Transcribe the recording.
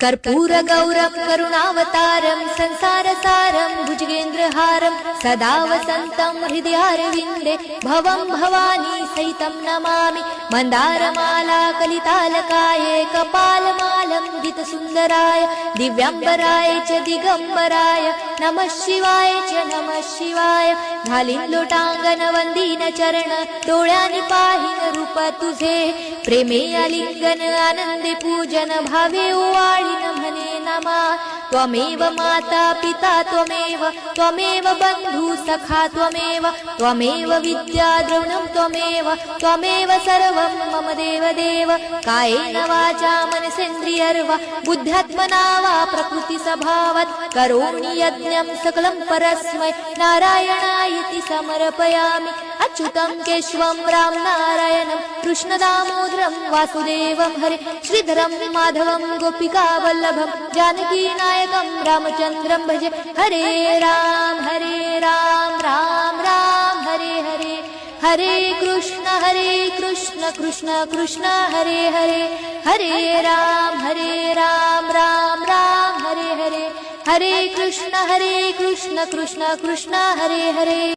कर्पूरगौरं करुणावतारं संसारसारं भुजगेन्द्रहारं सदा वसन्तं हृदयारविन्दे भवं भवानी सहितं नमामि। मन्दारमाला कलितालकाये कपालमालं दितसुन्दराय दिव्याम्बराय च दिगम्बराय नमः शिवाय च नमः शिवाय। घालीन लोटांगण वंदीन चरण डोळ्यानी पाहीन रूप तुझे प्रेमे आलिंगन आनंदे पूजन भावे ओवाळीन म्हणे नमा। त्वमेव माता पिता त्वमेव बंधु सखा त्वमेव विद्या द्रविणं त्वमेव सर्वं मम देव कायेन वाचा मनसेन्द्रियर्वा बुद्ध्यात्मना वा प्रकृति स्वभावात् करोमि यज्ञं सकलं परस्मै नारायणायति समर्पयामि। अच्युतं केशवं राम नारायणं कृष्णदामोदरं वासुदेवं हरे श्रीधरं माधवं गोपिकावल्लभं जानकीनायकं रामचन्द्रं भजे। हरे राम राम राम हरे हरे हरे कृष्ण कृष्ण कृष्ण हरे हरे हरे राम राम राम हरे हरे हरे कृष्ण कृष्ण कृष्ण हरे हरे।